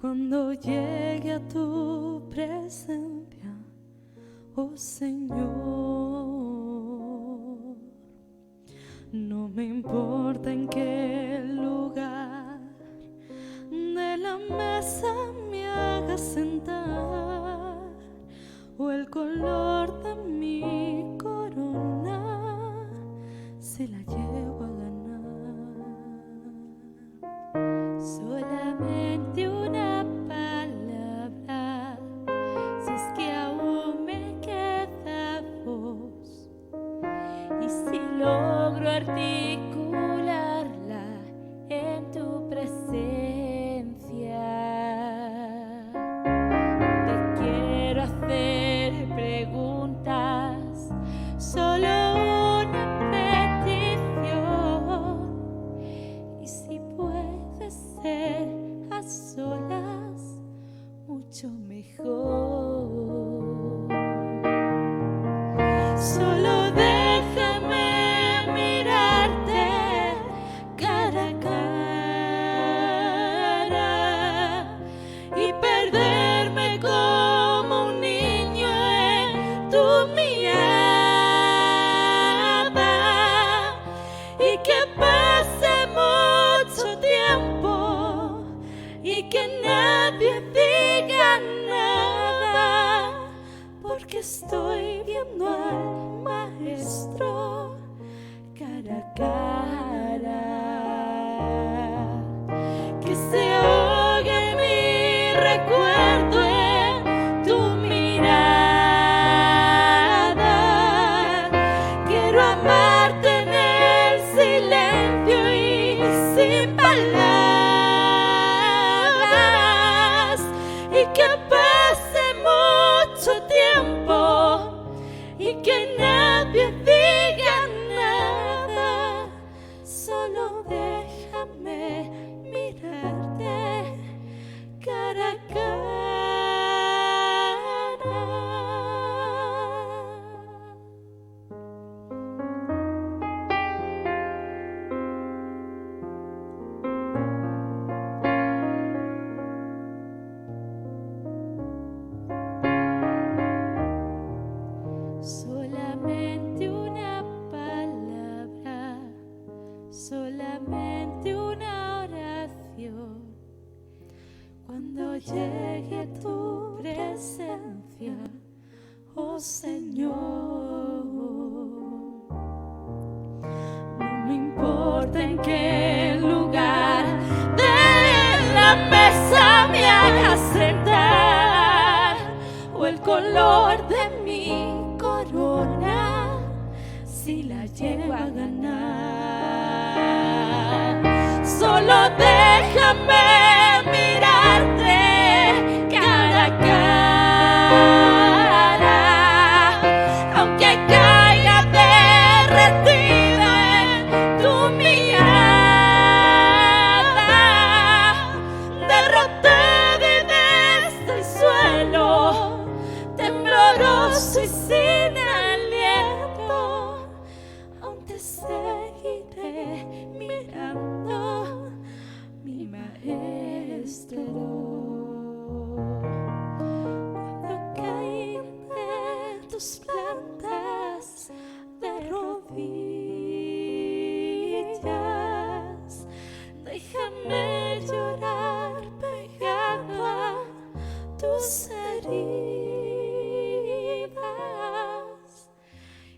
Cuando llegue a tu presencia, oh Señor, no me importa en qué lugar de la mesa me hagas sentar, o el color de mi corona, si la llevo a ganar. Solamente una palabra, si es que aún me queda voz, y si logro articularla en tu presencia, te quiero hacer preguntas, solo una petición, y si puede ser a solas, mucho mejor. Solo déjame mirarte cara a cara y perderme como un niño en tu mirada, y que pase mucho tiempo y que nadie diga nada, porque estoy viendo al Maestro cara a cara. Que se ahogue mi recuerdo en tu mirada. Quiero amarte en el silencio y sin palabras, y que pase mucho tiempo y que nadie diga nada. Solo déjame mirarte cara a cara. Solamente una palabra, solamente una oración. Cuando llegue a tu presencia, oh Señor, no me importa en qué lugar de la mesa me hagas sentar, o el color de mi corona, si la llego a ganar. Solo déjame mirarte cara a cara, aunque caiga derretida en tu mirada. Derrotada desde el suelo, tembloroso y sin aliento, aún te seguiré mirando, mi Maestro. Cuando caigan de tus plantas de rodillas, déjame llorar pegado a tus heridas,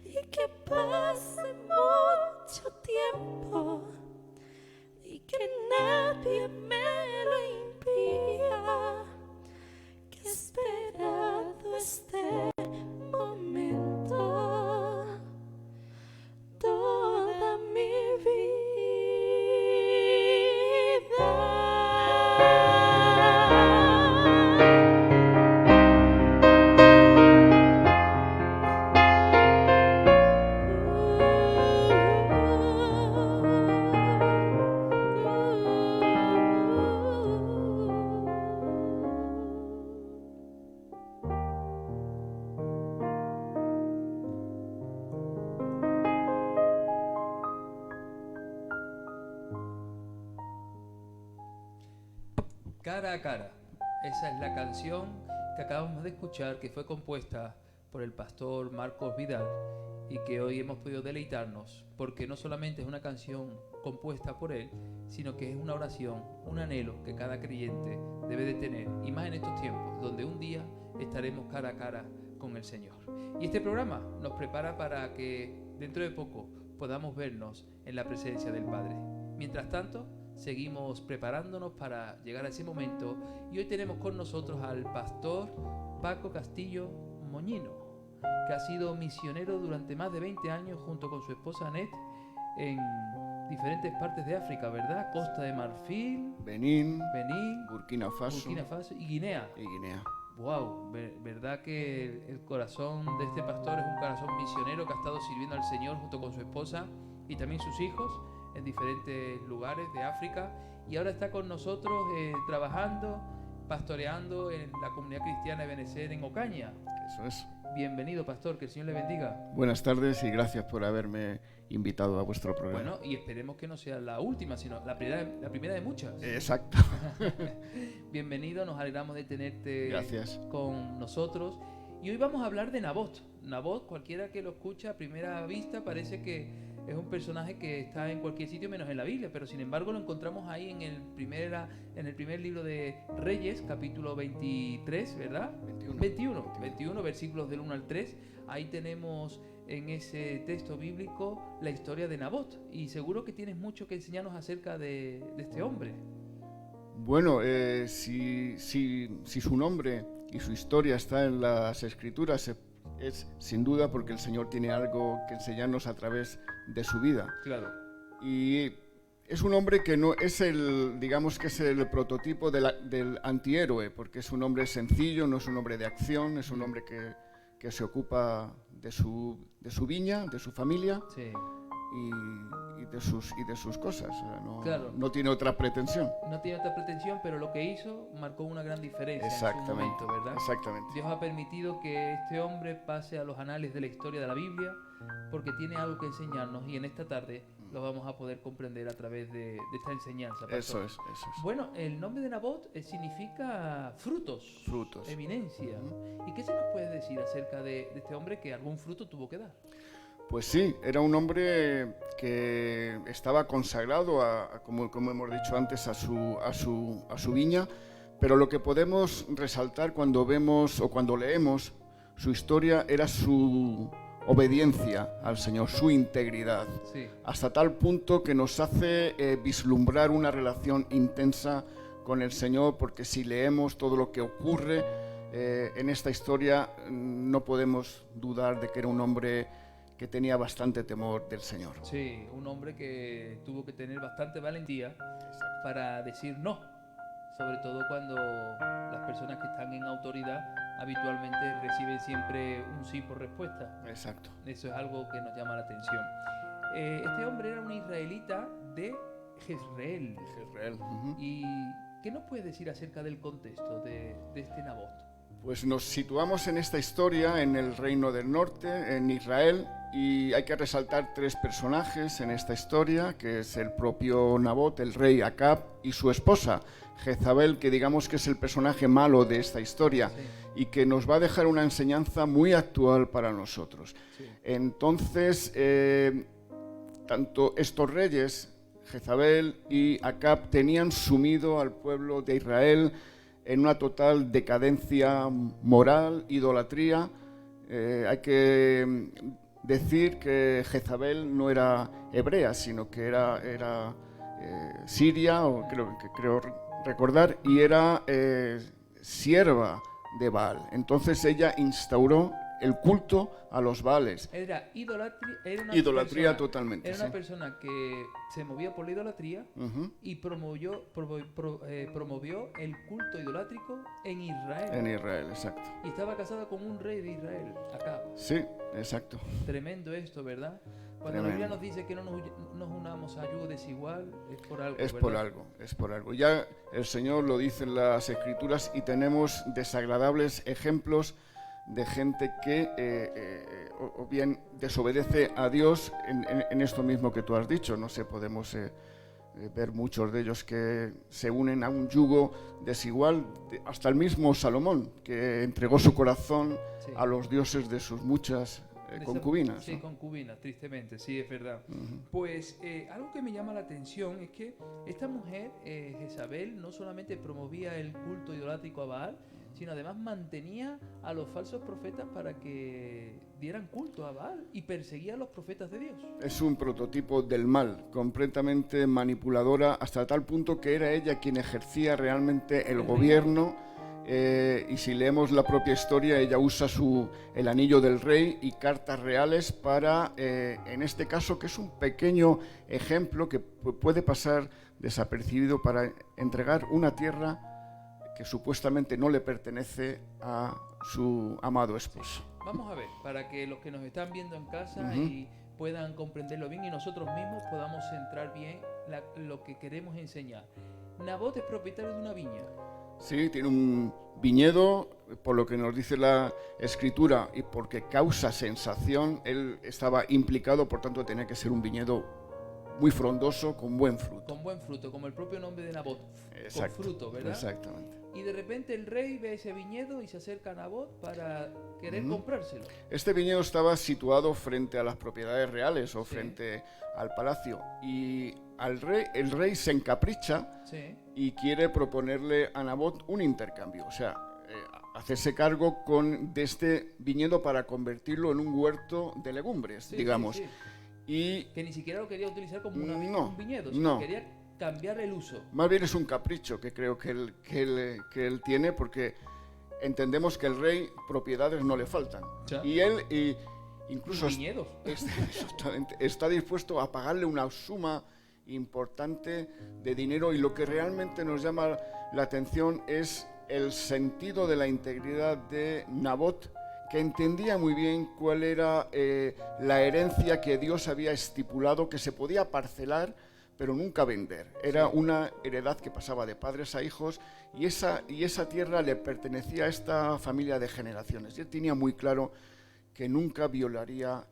y que pase mucho tiempo y que nadie me lo impida, que he esperado este momento toda mi vida. Cara a cara, Esa es la canción que acabamos de escuchar, que fue compuesta por el pastor Marcos Vidal y que hoy hemos podido deleitarnos, porque no solamente es una canción compuesta por él, sino que es una oración, un anhelo que cada creyente debe de tener, y más en estos tiempos, donde un día estaremos cara a cara con el Señor. Y este programa nos prepara para que dentro de poco podamos vernos en la presencia del Padre. Mientras tanto, seguimos preparándonos para llegar a ese momento, y hoy tenemos con nosotros al pastor Paco Castillo Moñino, que ha sido misionero durante más de 20 años junto con su esposa Annette en diferentes partes de África, ¿verdad? Costa de Marfil, Benín, Benín, Burkina Faso y Guinea. Wow, verdad que el corazón de este pastor es un corazón misionero que ha estado sirviendo al Señor junto con su esposa y también sus hijos en diferentes lugares de África, y ahora está con nosotros trabajando, pastoreando en la comunidad cristiana de Benecer en Ocaña. Eso es. Bienvenido, pastor, que el Señor le bendiga. Buenas tardes y gracias por haberme invitado a vuestro programa. Bueno, y esperemos que no sea la última, sino la primera de muchas. Exacto. Bienvenido, nos alegramos de tenerte Gracias. Con nosotros. Y hoy vamos a hablar de Nabot. Nabot, cualquiera que lo escucha a primera vista, parece que es un personaje que está en cualquier sitio menos en la Biblia, pero sin embargo lo encontramos ahí en el primer libro de Reyes, capítulo 23, ¿verdad? 21, versículos del 1 al 3. Ahí tenemos en ese texto bíblico la historia de Nabot, y seguro que tienes mucho que enseñarnos acerca de este hombre. Bueno, si su nombre y su historia está en las Escrituras, es sin duda porque el Señor tiene algo que enseñarnos a través de su vida. Claro. Y es un hombre que no es digamos que es el prototipo del antihéroe, porque es un hombre sencillo, no es un hombre de acción, es un hombre que se ocupa de su viña, de su familia. Sí. Y de sus cosas. Claro. No tiene otra pretensión. No tiene otra pretensión, pero lo que hizo marcó una gran diferencia en su momento, ¿verdad? Exactamente. Dios ha permitido que este hombre pase a los anales de la historia de la Biblia, porque tiene algo que enseñarnos, y en esta tarde lo vamos a poder comprender a través de esta enseñanza, pastor. Eso es. Bueno, el nombre de Nabot significa frutos, eminencia. ¿Y qué se nos puede decir acerca de este hombre que algún fruto tuvo que dar? Pues sí, era un hombre que estaba consagrado, como hemos dicho antes, a su viña, pero lo que podemos resaltar cuando vemos o cuando leemos su historia era su obediencia al Señor, su integridad, sí, hasta tal punto que nos hace vislumbrar una relación intensa con el Señor, porque si leemos todo lo que ocurre en esta historia, no podemos dudar de que era un hombre que tenía bastante temor del Señor. Sí, un hombre que tuvo que tener bastante valentía para decir no, sobre todo cuando las personas que están en autoridad habitualmente reciben siempre un sí por respuesta. Exacto. Eso es algo que nos llama la atención. Este hombre era un israelita de Jezreel. ¿Y qué nos puedes decir acerca del contexto de este Nabot? Pues nos situamos en esta historia en el Reino del Norte, en Israel, y hay que resaltar tres personajes en esta historia, que es el propio Nabot, el rey Acab, y su esposa, Jezabel, que digamos que es el personaje malo de esta historia, sí, y que nos va a dejar una enseñanza muy actual para nosotros. Sí. Entonces, tanto estos reyes, Jezabel y Acab, tenían sumido al pueblo de Israel en una total decadencia moral, idolatría. Hay que decir que Jezabel no era hebrea, sino que era siria, o creo recordar, y era sierva de Baal. Entonces ella instauró el culto a los Baales. Era idolatría totalmente. Era una persona que se movía por la idolatría y promovió el culto idolátrico en Israel. En Israel, exacto. Y estaba casada con un rey de Israel, Acab. Sí, exacto. Tremendo esto, ¿verdad? Cuando la Biblia nos dice que no nos unamos a yugo desigual, es por algo. Es por algo. Ya el Señor lo dice en las Escrituras, y tenemos desagradables ejemplos de gente que o bien desobedece a Dios en esto mismo que tú has dicho. No sé, podemos ver muchos de ellos que se unen a un yugo desigual, hasta el mismo Salomón, que entregó su corazón Sí. a los dioses de sus muchas concubinas. Sí, ¿no? concubinas, tristemente, sí, es verdad. Ujú. Pues algo que me llama la atención es que esta mujer, Jezabel, no solamente promovía el culto idolátrico a Baal, sino además mantenía a los falsos profetas para que dieran culto a Baal y perseguía a los profetas de Dios. Es un prototipo del mal, completamente manipuladora, hasta tal punto que era ella quien ejercía realmente el gobierno. Y si leemos la propia historia, ella usa el anillo del rey y cartas reales para, en este caso, que es un pequeño ejemplo que puede pasar desapercibido, para entregar una tierra que supuestamente no le pertenece a su amado esposo. Vamos a ver, para que los que nos están viendo en casa Ujú. y puedan comprenderlo bien y nosotros mismos podamos centrar bien lo que queremos enseñar. Nabot es propietario de una viña. Sí, tiene un viñedo, por lo que nos dice la escritura, y porque causa sensación, él estaba implicado, por tanto tenía que ser un viñedo muy frondoso, con buen fruto. Con buen fruto, como el propio nombre de Nabot. Exacto, Con fruto, ¿verdad? Exactamente. Y de repente el rey ve ese viñedo y se acerca a Nabot para querer comprárselo. Este viñedo estaba situado frente a las propiedades reales o Sí. frente al palacio, y el rey se encapricha Sí. y quiere proponerle a Nabot un intercambio, o sea, hacerse cargo de este viñedo para convertirlo en un huerto de legumbres, Sí, digamos. sí, sí. Y Que ni siquiera lo quería utilizar como No, un viñedo, sino no. que quería cambiar el uso. más bien es un capricho que creo que él tiene, porque entendemos que el rey propiedades no le faltan. Ya. Y él incluso Viñedos. exactamente, está dispuesto a pagarle una suma importante de dinero, y lo que realmente nos llama la atención es el sentido de la integridad de Nabot, que entendía muy bien cuál era la herencia que Dios había estipulado, que se podía parcelar pero nunca vender. Era una heredad que pasaba de padres a hijos, y esa tierra le pertenecía a esta familia de generaciones. Y él tenía muy claro que nunca violaría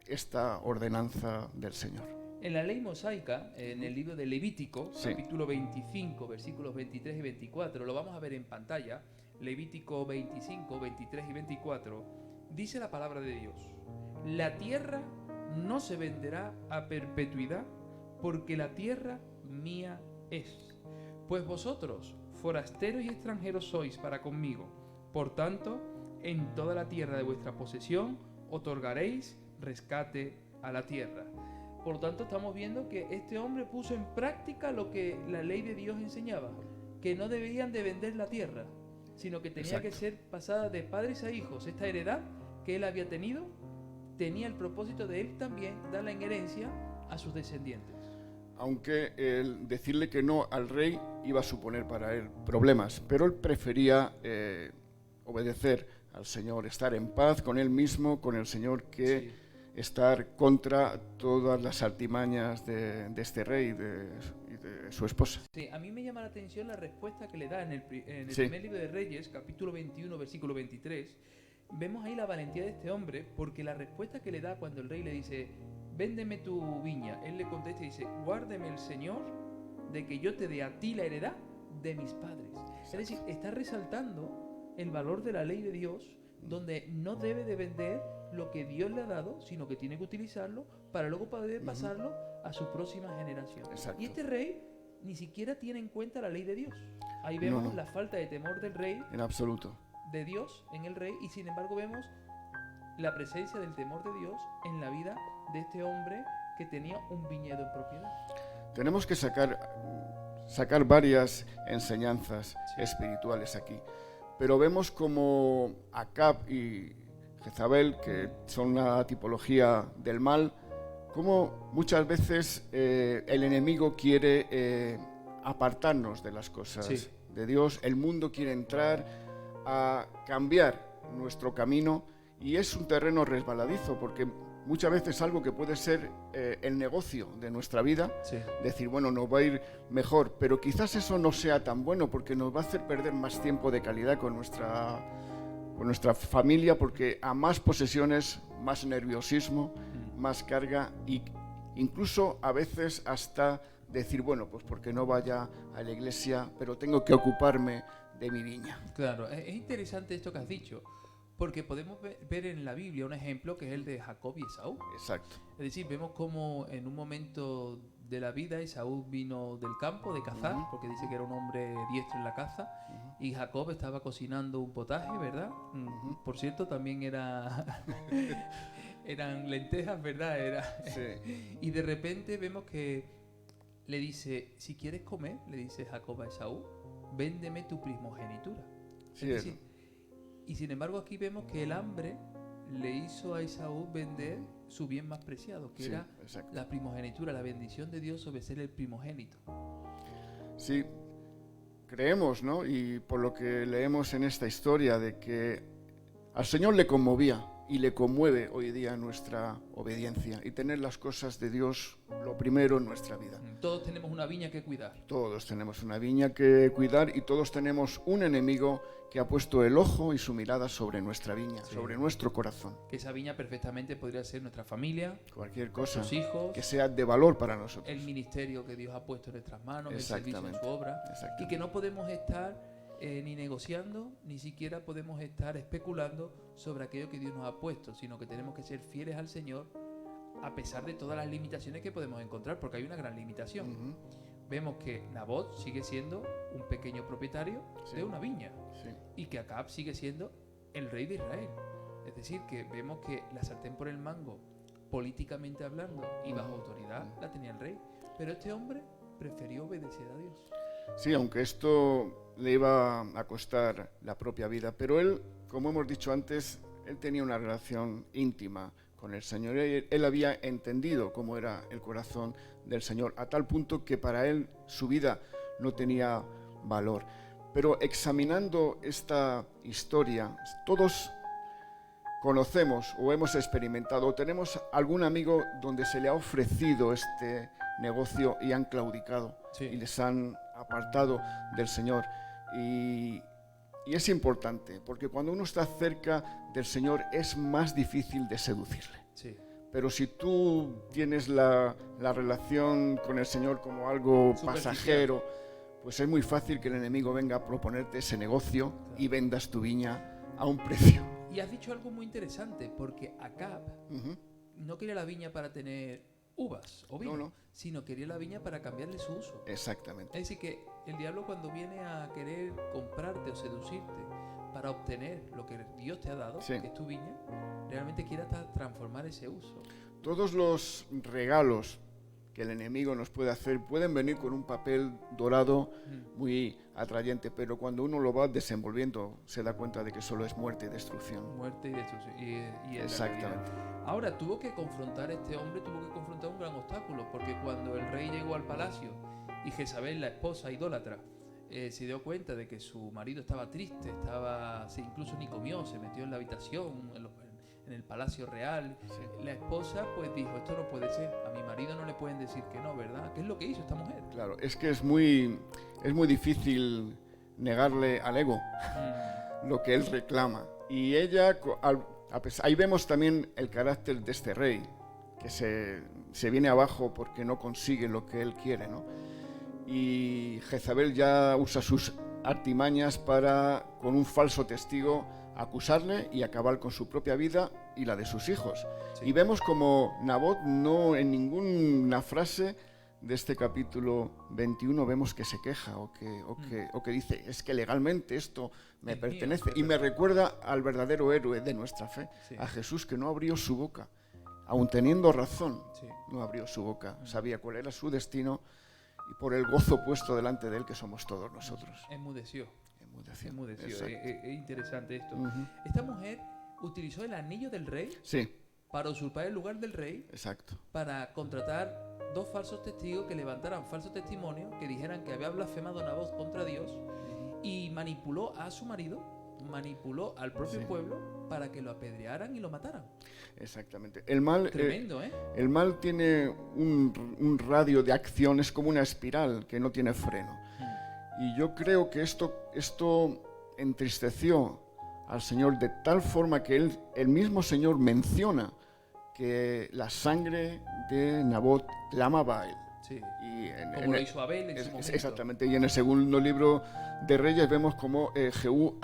esta ordenanza del Señor. En la ley mosaica, en el libro de Levítico, Sí. capítulo 25, versículos 23 y 24, lo vamos a ver en pantalla. Levítico 25, 23 y 24, dice la palabra de Dios: la tierra no se venderá a perpetuidad, porque la tierra mía es. Pues vosotros, forasteros y extranjeros sois para conmigo. Por tanto, en toda la tierra de vuestra posesión otorgaréis rescate a la tierra. Por lo tanto, estamos viendo que este hombre puso en práctica lo que la ley de Dios enseñaba, que no deberían de vender la tierra, sino que tenía Exacto. que ser pasada de padres a hijos. Esta heredad que él había tenido tenía el propósito de él también darla en herencia a sus descendientes. Aunque el decirle que no al rey iba a suponer para él problemas, pero él prefería obedecer al Señor, estar en paz con él mismo, con el Señor, que Sí. estar contra todas las artimañas de este rey y de su esposa. Sí, a mí me llama la atención la respuesta que le da en el Sí. primer libro de Reyes, capítulo 21, versículo 23. Vemos ahí la valentía de este hombre, porque la respuesta que le da cuando el rey le dice: véndeme tu viña, él le contesta y dice: guárdeme el Señor de que yo te dé a ti la heredad de mis padres. Es decir, está resaltando el valor de la ley de Dios, donde no debe de vender lo que Dios le ha dado, sino que tiene que utilizarlo para luego poder pasarlo a su próxima generación. Exacto. Y este rey ni siquiera tiene en cuenta la ley de Dios. Ahí vemos No. la falta de temor del rey, En absoluto. de Dios en el rey, y sin embargo vemos la presencia del temor de Dios en la vida de este hombre que tenía un viñedo en propiedad. Tenemos que sacar varias enseñanzas Sí. espirituales aquí, pero vemos como Acab y Jezabel, que son una tipología del mal, como muchas veces el enemigo quiere apartarnos de las cosas Sí. de Dios. El mundo quiere entrar a cambiar nuestro camino, y es un terreno resbaladizo, porque muchas veces algo que puede ser el negocio de nuestra vida, Sí. decir, bueno, nos va a ir mejor, pero quizás eso no sea tan bueno, porque nos va a hacer perder más tiempo de calidad con nuestra familia, porque a más posesiones, más nerviosismo, más carga, y incluso a veces hasta decir, bueno, pues porque no vaya a la iglesia, pero tengo que ocuparme de mi viña. Claro, es interesante esto que has dicho, porque podemos ver en la Biblia un ejemplo que es el de Jacob y Esaú. Exacto. Es decir, vemos como en un momento de la vida Esaú vino del campo de cazar, porque dice que era un hombre diestro en la caza, y Jacob estaba cocinando un potaje, ¿verdad? Por cierto, también eran lentejas, ¿verdad? Sí. Y de repente vemos que le dice, si quieres comer, le dice Jacob a Esaú, véndeme tu primogenitura. Sí, es decir, y sin embargo aquí vemos que el hambre le hizo a Esaú vender su bien más preciado, que sí, era exacto. la primogenitura, la bendición de Dios sobre ser el primogénito. Sí, creemos, ¿no? Y por lo que leemos en esta historia, de que al Señor le conmovía y le conmueve hoy día nuestra obediencia y tener las cosas de Dios lo primero en nuestra vida. Todos tenemos una viña que cuidar. Todos tenemos una viña que cuidar y todos tenemos un enemigo que ha puesto el ojo y su mirada sobre nuestra viña, Sí. sobre nuestro corazón. Que esa viña perfectamente podría ser nuestra familia, Cualquier cosa sus hijos, que sea de valor para nosotros. el ministerio que Dios ha puesto en nuestras manos, el servicio en Exactamente. su obra, Exactamente. y que no podemos estar ni negociando, ni siquiera podemos estar especulando sobre aquello que Dios nos ha puesto, sino que tenemos que ser fieles al Señor a pesar de todas las limitaciones que podemos encontrar, porque hay una gran limitación. Ujú. Vemos que Nabot sigue siendo un pequeño propietario Sí. de una viña Sí. y que Acab sigue siendo el rey de Israel. Es decir, que vemos que la sartén por el mango, políticamente hablando y bajo autoridad, la tenía el rey. Pero este hombre prefirió obedecer a Dios. Sí, aunque esto le iba a costar la propia vida, pero él, como hemos dicho antes, él tenía una relación íntima con el Señor. Él había entendido cómo era el corazón del Señor, a tal punto que para él su vida no tenía valor. Pero examinando esta historia, todos conocemos o hemos experimentado o tenemos algún amigo donde se le ha ofrecido este negocio y han claudicado Sí. y les han apartado del Señor. Y es importante, porque cuando uno está cerca del Señor es más difícil de seducirle. Sí. Pero si tú tienes la relación con el Señor como algo Superficial. pasajero, pues es muy fácil que el enemigo venga a proponerte ese negocio y vendas tu viña a un precio. Y has dicho algo muy interesante, porque Acab Ujú. no quería la viña para tener uvas o vino, No. sino quería la viña para cambiarle su uso. Exactamente. Es decir, que el diablo cuando viene a querer comprarte o seducirte para obtener lo que Dios te ha dado, Sí. que es tu viña, realmente quiere hasta transformar ese uso. Todos los regalos que el enemigo nos puede hacer pueden venir con un papel dorado muy atrayente, pero cuando uno lo va desenvolviendo se da cuenta de que solo es muerte y destrucción. Muerte y destrucción. Y es la Exactamente. realidad. Ahora, tuvo que confrontar este hombre, tuvo que confrontar un gran obstáculo, porque cuando el rey llegó al palacio y Jezabel, la esposa idólatra, se dio cuenta de que su marido estaba triste, incluso ni comió, se metió en la habitación, en el palacio real. Sí. La esposa pues dijo, esto no puede ser, a mi marido no le pueden decir que no, ¿verdad? ¿Qué es lo que hizo esta mujer? Claro, es que es muy difícil negarle al ego lo que él reclama. Y ella, ahí vemos también el carácter de este rey, que se viene abajo porque no consigue lo que él quiere, ¿no? Y Jezabel ya usa sus artimañas para, con un falso testigo, acusarle y acabar con su propia vida y la de sus hijos. Sí. Y vemos como Nabot no en ninguna frase de este capítulo 21 vemos que se queja o que dice, es que legalmente esto me Es mío, pertenece. es Y me verdad. recuerda al verdadero héroe de nuestra fe, Sí. a Jesús, que no abrió su boca, aun teniendo razón, Sí. no abrió su boca, sabía cuál era su destino y por el gozo puesto delante de él, que somos todos nosotros. Enmudeció. Enmudeció. Enmudeció. Exacto. Es interesante esto. Ujú. Esta mujer utilizó el anillo del rey Sí, para usurpar el lugar del rey, exacto. para contratar dos falsos testigos que levantaran falso testimonio, que dijeran que había blasfemado Nabot contra Dios, y manipuló a su marido, manipuló al propio Sí. pueblo para que lo apedrearan y lo mataran. Exactamente. El mal, Tremendo, ¿eh? el mal tiene un radio de acción, es como una espiral que no tiene freno. Y yo creo que esto entristeció al Señor de tal forma que el mismo Señor menciona que la sangre de Nabot clamaba a él. Sí. Y Como lo hizo Abel en su momento. Exactamente, y en el segundo libro de Reyes vemos cómo Jehú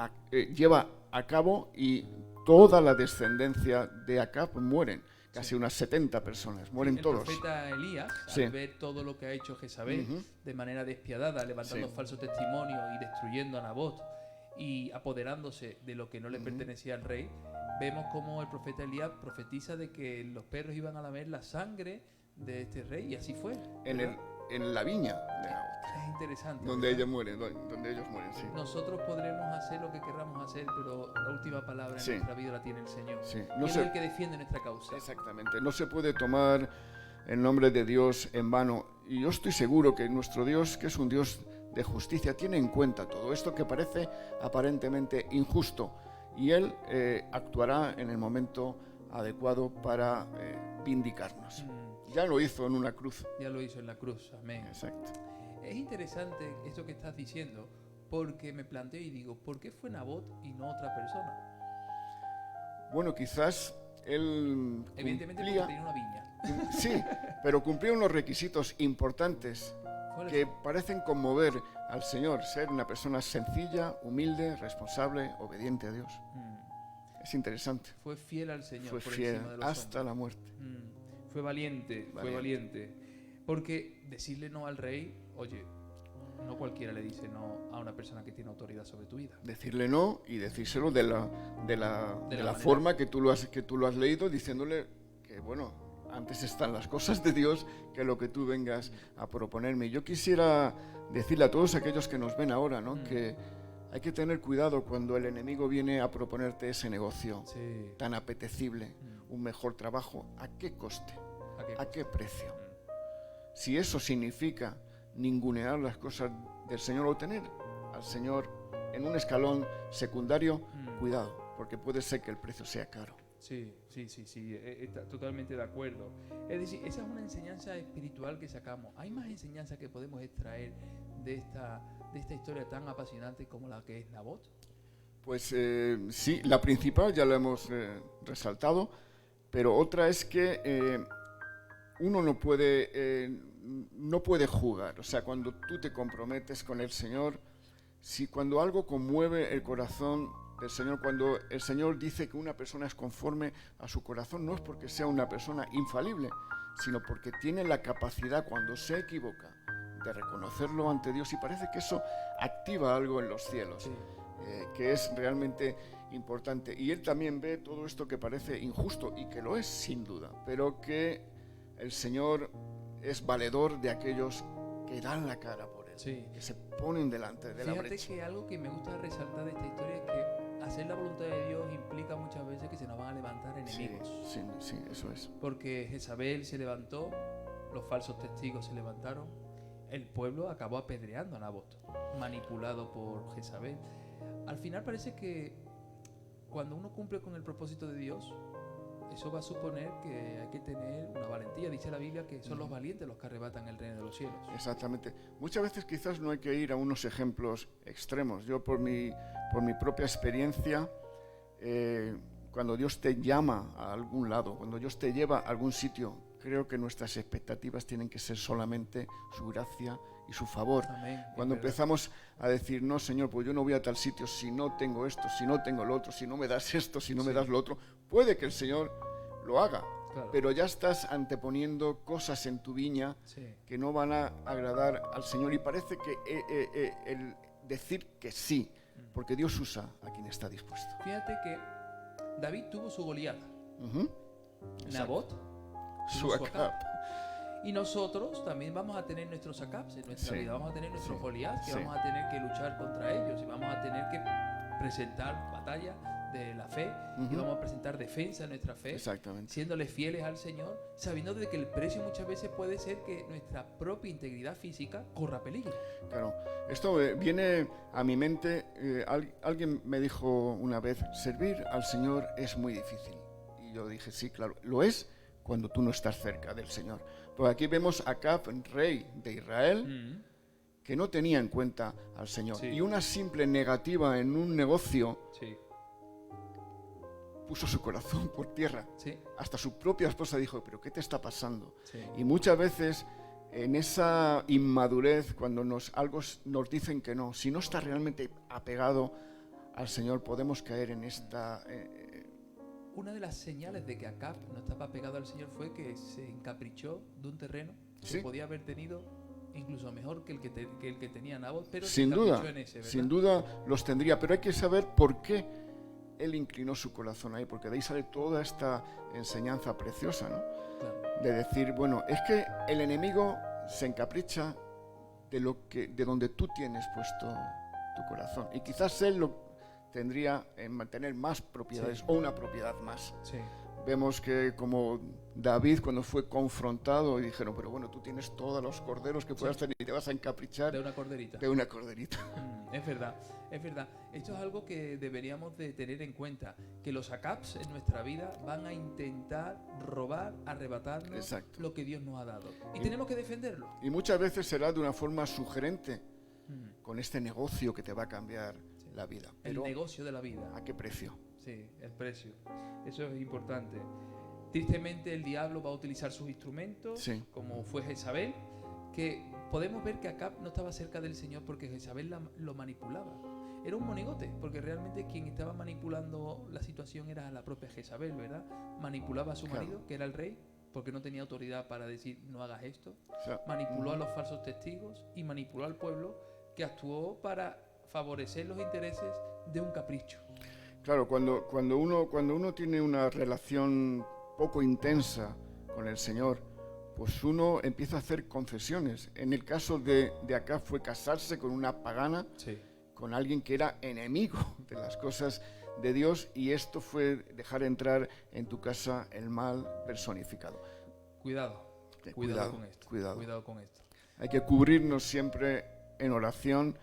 lleva a cabo y toda la descendencia de Acab mueren. Casi unas 70 personas, mueren todos. El profeta Elías, Sí. al ver todo lo que ha hecho Jezabel de manera despiadada, levantando falsos testimonios y destruyendo a Nabot y apoderándose de lo que no le pertenecía al rey, vemos como el profeta Elías profetiza de que los perros iban a lamer la sangre de este rey, y así fue. En la viña de Nabot, Es interesante. donde ¿verdad? ellos mueren, sí. Nosotros podremos hacer lo que querramos hacer, pero la última palabra en Sí. nuestra vida la tiene el Señor. Sí. Y No Él se- es el que defiende nuestra causa. Exactamente, no se puede tomar el nombre de Dios en vano. Y yo estoy seguro que nuestro Dios, que es un Dios de justicia, tiene en cuenta todo esto que parece aparentemente injusto. Y Él actuará en el momento adecuado para vindicarnos. Ya lo hizo en una cruz. Ya lo hizo en la cruz, amén. Exacto. Es interesante esto que estás diciendo, porque me planteo y digo, ¿por qué fue Nabot y no otra persona? Bueno, quizás él Evidentemente cumplía, porque tenía una viña. sí, pero cumplía unos requisitos importantes ¿Cuáles que son? parecen conmover al Señor, ser una persona sencilla, humilde, responsable, obediente a Dios. Es interesante. Fue fiel al Señor Fue por fiel encima de los hasta hombres. la muerte. Fue valiente. Porque decirle no al rey, oye, no cualquiera le dice no a una persona que tiene autoridad sobre tu vida. Decirle no y decírselo de la manera. forma que tú lo has leído, diciéndole que, bueno, antes están las cosas de Dios que lo que tú vengas a proponerme. Yo quisiera decirle a todos aquellos que nos ven ahora, ¿no? Que hay que tener cuidado cuando el enemigo viene a proponerte ese negocio Sí. tan apetecible, un mejor trabajo. ¿A qué coste? ¿A qué precio? Si eso significa ningunear las cosas del Señor o tener al Señor en un escalón secundario, cuidado, porque puede ser que el precio sea caro. Sí, está totalmente de acuerdo. Es decir, esa es una enseñanza espiritual que sacamos. ¿Hay más enseñanzas que podemos extraer de esta historia tan apasionante como la que es Nabot? Pues sí, la principal ya la hemos resaltado, pero otra es que uno no puede jugar. O sea, cuando tú te comprometes con el Señor, si cuando algo conmueve el corazón del Señor, cuando el Señor dice que una persona es conforme a su corazón, no es porque sea una persona infalible, sino porque tiene la capacidad, cuando se equivoca, de reconocerlo ante Dios, y parece que eso activa algo en los cielos, que es realmente importante. Y Él también ve todo esto que parece injusto, y que lo es sin duda, pero que el Señor es valedor de aquellos que dan la cara por Él, que se ponen delante de la brecha. Fíjate que algo que me gusta resaltar de esta historia es que hacer la voluntad de Dios implica muchas veces que se nos van a levantar enemigos. Sí, eso es. Porque Jezabel se levantó, los falsos testigos se levantaron, el pueblo acabó apedreando a Nabot, manipulado por Jezabel. Al final parece que cuando uno cumple con el propósito de Dios, eso va a suponer que hay que tener una valentía. Dice la Biblia que son los valientes los que arrebatan el reino de los cielos. Exactamente. Muchas veces quizás no hay que ir a unos ejemplos extremos. Yo por mi propia experiencia, cuando Dios te llama a algún lado, cuando Dios te lleva a algún sitio, creo que nuestras expectativas tienen que ser solamente su gracia y su favor. Amén. Cuando empezamos a decir, no, Señor, pues yo no voy a tal sitio si no tengo esto, si no tengo lo otro, si no me das esto, si no me das lo otro, puede que el Señor lo haga, pero ya estás anteponiendo cosas en tu viña que no van a agradar al Señor, y parece que el decir que sí, porque Dios usa a quien está dispuesto. Fíjate que David tuvo su Goliat, Nabot su Acab. Y nosotros también vamos a tener nuestros Acabs en nuestra vida, vamos a tener nuestros Goliaths, que vamos a tener que luchar contra ellos, y vamos a tener que presentar batalla de la fe, y vamos a presentar defensa de nuestra fe, siéndole fieles al Señor, sabiendo de que el precio muchas veces puede ser que nuestra propia integridad física corra peligro. Claro, esto viene a mi mente, alguien me dijo una vez, servir al Señor es muy difícil, y yo dije, sí, claro, lo es cuando tú no estás cerca del Señor. Pues aquí vemos a Acab, rey de Israel, que no tenía en cuenta al Señor, y una simple negativa en un negocio puso su corazón por tierra. Hasta su propia esposa dijo, pero ¿qué te está pasando? Y muchas veces en esa inmadurez, cuando algo nos dicen que no, si no está realmente apegado al Señor, podemos caer en esta... Una de las señales de que Acab no estaba pegado al Señor fue que se encaprichó de un terreno ¿Sí? que podía haber tenido incluso mejor que el que tenía Nabot, pero sin se duda, encaprichó en ese, ¿verdad? sin duda los tendría, pero hay que saber por qué él inclinó su corazón ahí, porque de ahí sale toda esta enseñanza preciosa, ¿no? Claro. De decir, bueno, es que el enemigo se encapricha de donde tú tienes puesto tu corazón, y quizás él lo tendría en mantener más propiedades, Sí. o una propiedad más. Sí. Vemos que como David, cuando fue confrontado y dijeron, pero bueno, tú tienes todos los corderos que puedas tener y te vas a encaprichar De una corderita. de una corderita. Es verdad, es verdad. Esto es algo que deberíamos de tener en cuenta, que los Acabs en nuestra vida van a intentar robar, arrebatarnos Exacto. lo que Dios nos ha dado. Y tenemos que defenderlo. Y muchas veces será de una forma sugerente, con este negocio que te va a cambiar la vida. El Pero negocio de la vida. ¿a qué precio? Sí, el precio. Eso es importante. Tristemente el diablo va a utilizar sus instrumentos, Sí. como fue Jezabel, que podemos ver que Acab no estaba cerca del Señor porque Jezabel lo manipulaba. Era un monigote, porque realmente quien estaba manipulando la situación era la propia Jezabel, ¿verdad? Manipulaba a su Claro. marido, que era el rey, porque no tenía autoridad para decir no hagas esto. O sea, Manipuló a los falsos testigos y manipuló al pueblo, que actuó para favorecer los intereses de un capricho. claro, cuando uno tiene una relación poco intensa con el Señor, pues uno empieza a hacer concesiones. En el caso de acá fue casarse con una pagana, Sí. con alguien que era enemigo de las cosas de Dios, y esto fue dejar entrar en tu casa el mal personificado. Cuidado. Que Cuidado con esto. cuidado. Cuidado con esto. Hay que cubrirnos siempre en oración,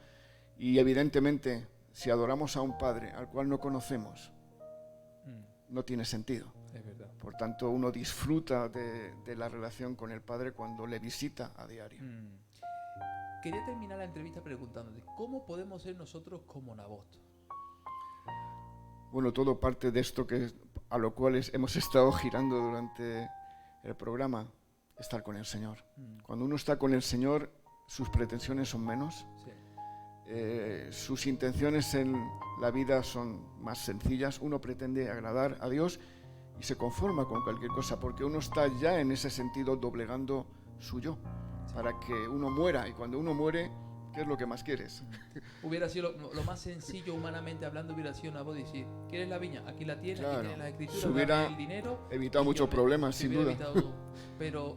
y evidentemente si adoramos a un Padre al cual no conocemos, no tiene sentido. Es verdad. Por tanto, uno disfruta de la relación con el Padre cuando le visita a diario. Quería terminar la entrevista preguntándote, ¿cómo podemos ser nosotros como Nabot? Bueno, todo parte de esto a lo cual hemos estado girando durante el programa, estar con el Señor. Cuando uno está con el Señor, sus pretensiones son menos, Sí. sus intenciones en la vida son más sencillas, uno pretende agradar a Dios y se conforma con cualquier cosa, porque uno está ya en ese sentido doblegando su yo, para que uno muera, y cuando uno muere, ¿qué es lo que más quieres? Hubiera sido lo más sencillo humanamente hablando, hubiera sido Nabot decir, ¿quieres la viña? Aquí la tienes, Claro. aquí tienes las escrituras, Se hubiera dame el dinero. evitado y muchos yo problemas, se sin hubiera duda. evitado todo. Pero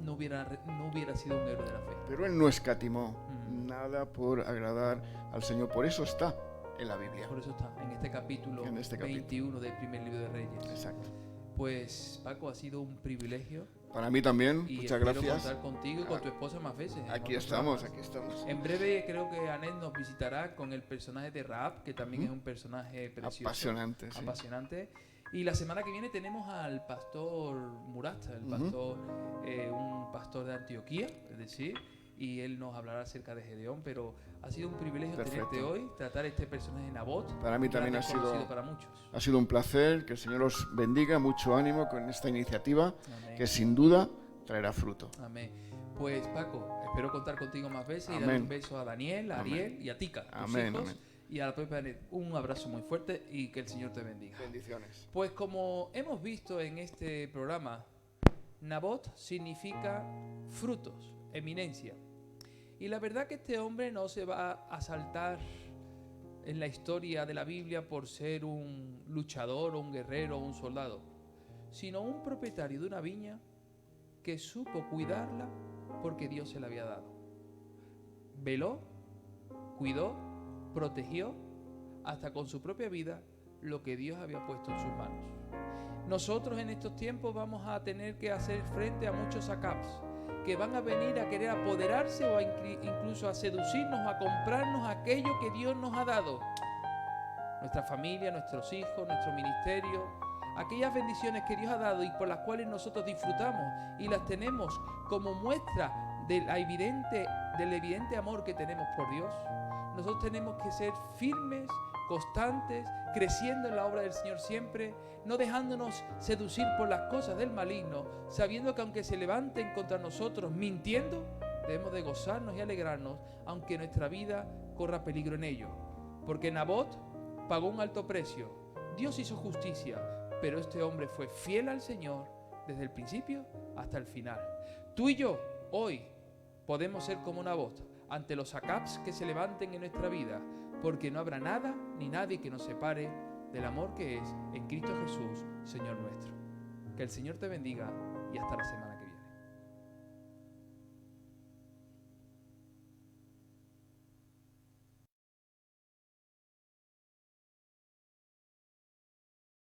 no hubiera sido un héroe de la fe. Pero él no escatimó nada por agradar al Señor, por eso está en la Biblia. Por eso está en este capítulo, En este capítulo. 21 del primer libro de Reyes. Exacto. Pues Paco, ha sido un privilegio Para mí también, y muchas espero gracias. contar contigo y con tu esposa más veces. en Aquí otros estamos, programas. aquí estamos. En breve creo que Anet nos visitará con el personaje de Rahab, que también es un personaje precioso. Apasionante, sí. Apasionante. Y la semana que viene tenemos al pastor Murasta, un pastor de Antioquía, es decir, y él nos hablará acerca de Gedeón, pero ha sido un privilegio Perfecto. tenerte hoy, tratar este personaje Nabot. Para mí también gran ha sido- desconocido para muchos. Ha sido un placer, que el Señor os bendiga, mucho ánimo con esta iniciativa, Amén. que sin duda traerá fruto. Amén. Pues Paco, espero contar contigo más veces y Amén. darle un beso a Daniel, a Amén. Ariel y a Tika, tus Amén, hijos, amén. y a la propia Anet. Un abrazo muy fuerte y que el Señor te bendiga. Bendiciones. Pues como hemos visto en este programa, Nabot significa frutos, eminencia. Y la verdad que este hombre no se va a saltar en la historia de la Biblia por ser un luchador o un guerrero o un soldado, sino un propietario de una viña que supo cuidarla porque Dios se la había dado. Veló, cuidó, protegió hasta con su propia vida lo que Dios había puesto en sus manos. Nosotros en estos tiempos vamos a tener que hacer frente a muchos Acabs que van a venir a querer apoderarse o incluso a seducirnos o a comprarnos aquello que Dios nos ha dado. Nuestra familia, nuestros hijos, nuestro ministerio, aquellas bendiciones que Dios ha dado y por las cuales nosotros disfrutamos y las tenemos como muestra del evidente amor que tenemos por Dios. Nosotros tenemos que ser firmes, constantes, creciendo en la obra del Señor siempre, no dejándonos seducir por las cosas del maligno, sabiendo que aunque se levanten contra nosotros mintiendo, debemos de gozarnos y alegrarnos, aunque nuestra vida corra peligro en ello. Porque Nabot pagó un alto precio, Dios hizo justicia, pero este hombre fue fiel al Señor desde el principio hasta el final. Tú y yo, hoy, podemos ser como Nabot ante los Acabs que se levanten en nuestra vida, porque no habrá nada ni nadie que nos separe del amor que es en Cristo Jesús, Señor nuestro. Que el Señor te bendiga y hasta la semana.